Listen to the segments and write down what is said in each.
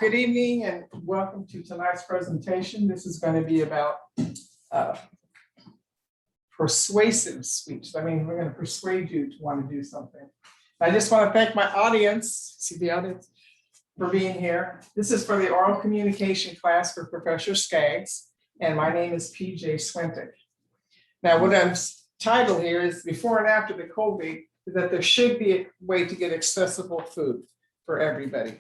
Good evening and welcome to tonight's presentation. This is going to be about persuasive speech. I mean, we're going to persuade you to want to do something. I just want to thank my audience, see the audience, for being here. This is for the oral communication class for Professor Skaggs, and my name is PJ Swent. Now, what I'm titled here is before and after the COVID, that there should be a way to get accessible food for everybody.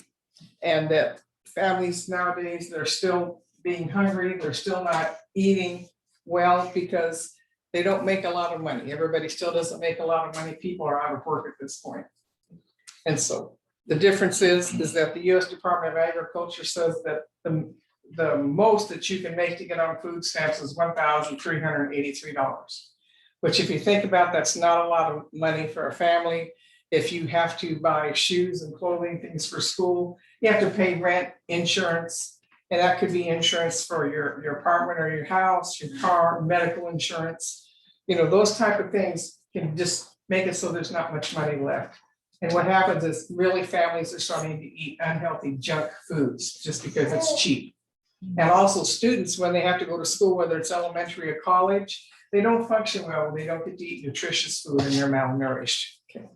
And that families nowadays, they're still being hungry, they're still not eating well because they don't make a lot of money. Everybody still doesn't make a lot of money. People are out of work at this point. And so the difference is that the US Department of Agriculture says that the most that you can make to get on food stamps is $1,383, which if you think about, that's not a lot of money for a family. If you have to buy shoes and clothing, things for school, you have to pay rent, insurance, and that could be insurance for your apartment or your house, your car, medical insurance. You know, those type of things can just make it so there's not much money left. And what happens is really families are starting to eat unhealthy junk foods just because it's cheap. And also students, when they have to go to school, whether it's elementary or college, they don't function well when they don't get to eat nutritious food and they're malnourished. Okay.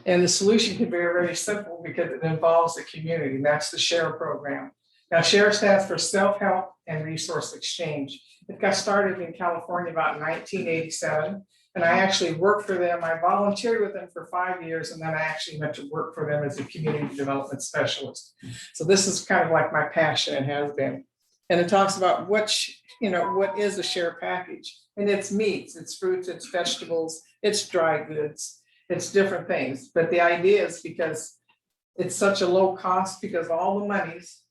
And the solution can be very simple because it involves the community. And that's the SHARE program. Now, SHARE stands for Self-Help and Resource Exchange. It got started in California about 1987. And I actually worked for them. I volunteered with them for 5 years, and then I actually went to work for them as a community development specialist. So this is kind of like my passion, it has been. And it talks about what is a SHARE package. And it's meats, it's fruits, it's vegetables, it's dry goods. It's different things, but the idea is because it's such a low cost, because all the monies,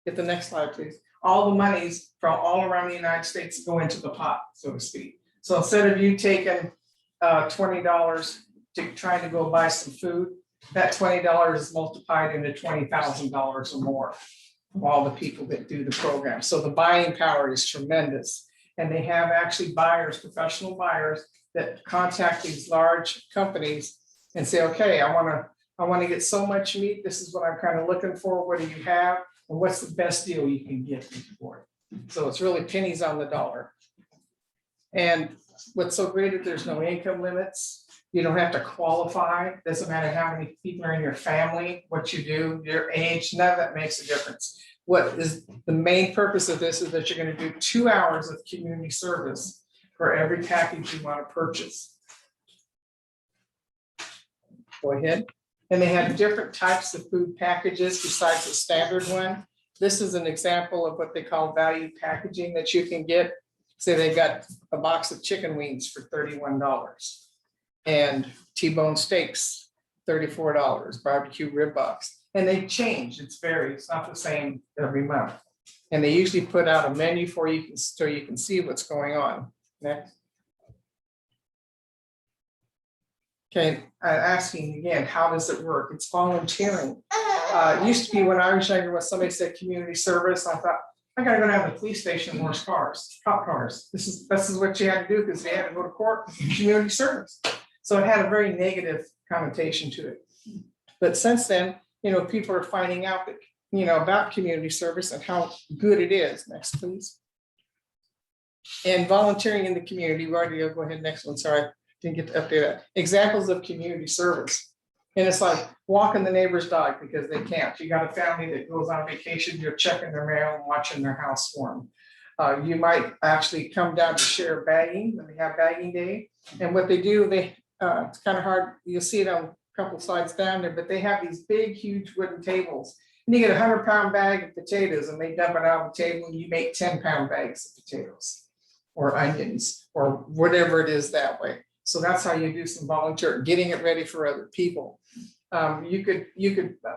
get the next slide, please. All the monies from all around the United States go into the pot, so to speak. So instead of you taking $20 to trying to go buy some food, that $20 is multiplied into $20,000 or more from all the people that do the program. So the buying power is tremendous. And they have actually buyers, professional buyers, that contact these large companies and say, okay, I want to get so much meat. This is what I'm kind of looking for. What do you have? And what's the best deal you can get for it? So it's really pennies on the dollar. And what's so great is there's no income limits. You don't have to qualify. Doesn't matter how many people are in your family, what you do, your age, none of that makes a difference. What is the main purpose of this is that you're going to do 2 hours of community service for every package you want to purchase. Go ahead. And they have different types of food packages besides the standard one. This is an example of what they call value packaging that you can get. Say they got a box of chicken wings for $31 and T-bone steaks, $34, barbecue rib box. And they change, it's varied, it's not the same every month. And they usually put out a menu for you so you can see what's going on. Next. Okay, I'm asking again, how does it work? It's volunteering. It used to be when I was younger, when somebody said community service, I thought, I gotta go down to the police station and wash cars, cop cars. This is what you had to do because they had to go to court, community service. So it had a very negative connotation to it. But since then, people are finding out that, about community service and how good it is. Next, please. And volunteering in the community, we already go ahead, next one, sorry, didn't get to update that. Examples of community service. And it's like walking the neighbor's dog because they can't. You got a family that goes on vacation, you're checking their mail and watching their house warm. You might actually come down to share bagging when they have bagging day. And what they do, it's kind of hard, you'll see it on a couple slides down there, but they have these big, huge wooden tables. And you get a 100-pound bag of potatoes and they dump it out on the table and you make 10-pound bags of potatoes or onions or whatever it is that way. So that's how you do some volunteer, getting it ready for other people. You could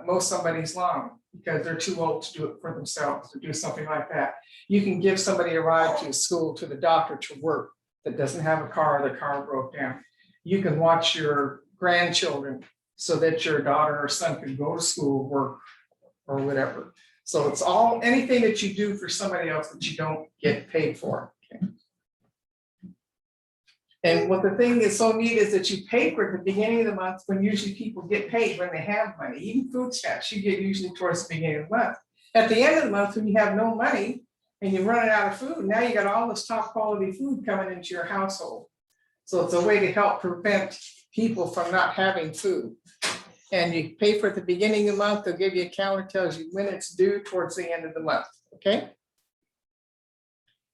mow somebody's lawn because they're too old to do it for themselves, to do something like that. You can give somebody a ride to school, to the doctor, to work that doesn't have a car, the car broke down. You can watch your grandchildren so that your daughter or son can go to school, work, or whatever. So it's all anything that you do for somebody else that you don't get paid for. Okay. And what the thing is so neat is that you pay for it at the beginning of the month when usually people get paid when they have money. Even food stamps, you get usually towards the beginning of the month. At the end of the month, when you have no money and you're running out of food, now you got all this top quality food coming into your household. So it's a way to help prevent people from not having food. And you pay for it at the beginning of the month, they'll give you a calendar, tells you when it's due towards the end of the month, okay?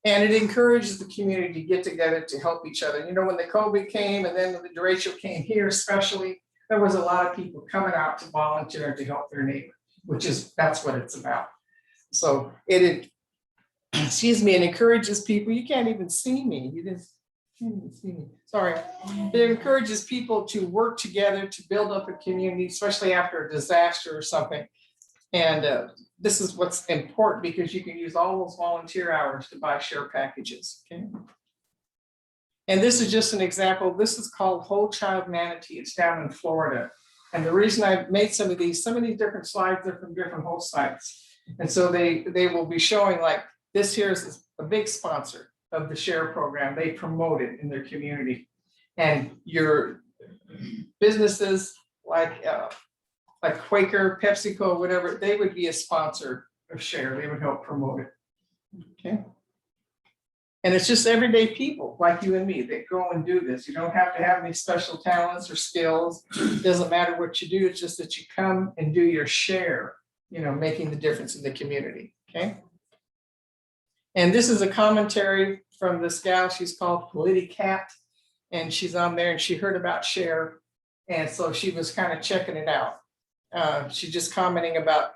And it encourages the community to get together to help each other. You know, when the COVID came and then when the derecho came here especially, there was a lot of people coming out to volunteer to help their neighbor, that's what it's about. So it encourages people, you can't even see me, you didn't see me, sorry. It encourages people to work together to build up a community, especially after a disaster or something. And this is what's important because you can use all those volunteer hours to buy share packages, okay? And this is just an example. This is called Whole Child Manatee. It's down in Florida. And the reason I made some of these different slides are from different host sites. And so they will be showing like this here is a big sponsor of the share program. They promote it in their community. And your businesses like Quaker, PepsiCo, whatever, they would be a sponsor of share. They would help promote it. Okay. And it's just everyday people like you and me that go and do this. You don't have to have any special talents or skills. It doesn't matter what you do. It's just that you come and do your share, you know, making the difference in the community. Okay. And this is a commentary from this gal. She's called PolitiCat. And she's on there and she heard about share. And so she was kind of checking it out. She's just commenting about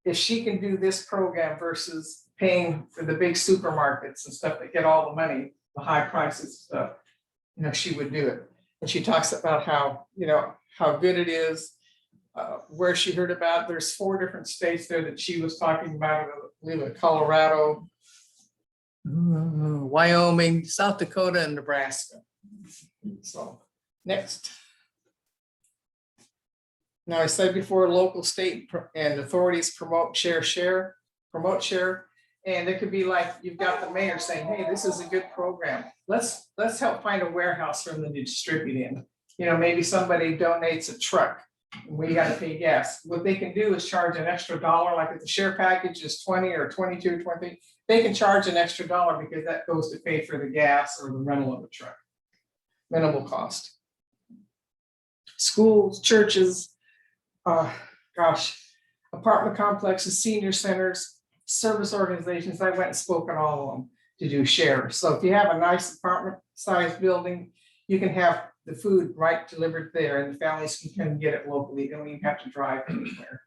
if she can do this program versus paying for the big supermarkets and stuff that get all the money, the high prices and stuff, you know, she would do it. And she talks about how, you know, how good it is, where she heard about, there's 4 different states there that she was talking about, I believe Colorado, Wyoming, South Dakota, and Nebraska. So next. Now, I said before, local, state, and authorities promote share. And it could be like you've got the mayor saying, hey, this is a good program. Let's help find a warehouse for them to distribute in. You know, maybe somebody donates a truck and we got to pay gas. What they can do is charge an extra $1, like if the share package is 20 or 22 or 20, they can charge an extra $1 because that goes to pay for the gas or the rental of a truck. Minimal cost. Schools, churches, apartment complexes, senior centers, service organizations. I went and spoke at all of them to do share. So if you have a nice apartment sized building, you can have the food right delivered there and the families can come get it locally. You don't even have to drive anywhere.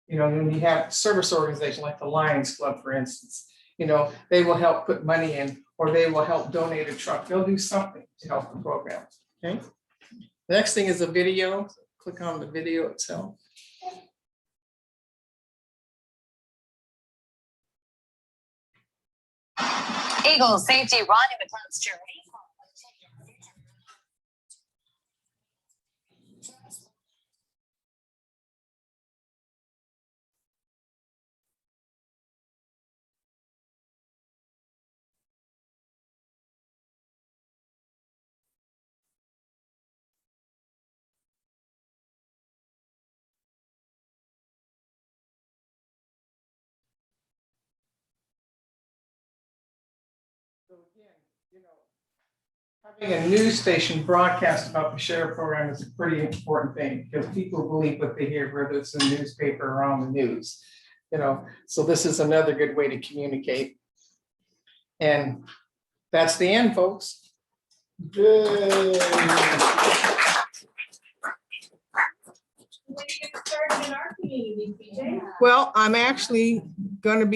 You know, when you have service organizations like the Lions Club, for instance, you know, they will help put money in or they will help donate a truck. They'll do something to help the program. Okay. The next thing is a video. Click on the video itself. Eagles safety Ronnie McLeod's journey. So again, you know, having a news station broadcast about the share program is a pretty important thing because people believe what they hear, whether it's in the newspaper or on the news. You know, so this is another good way to communicate. And that's the end, folks. Good. Well, I'm actually going to be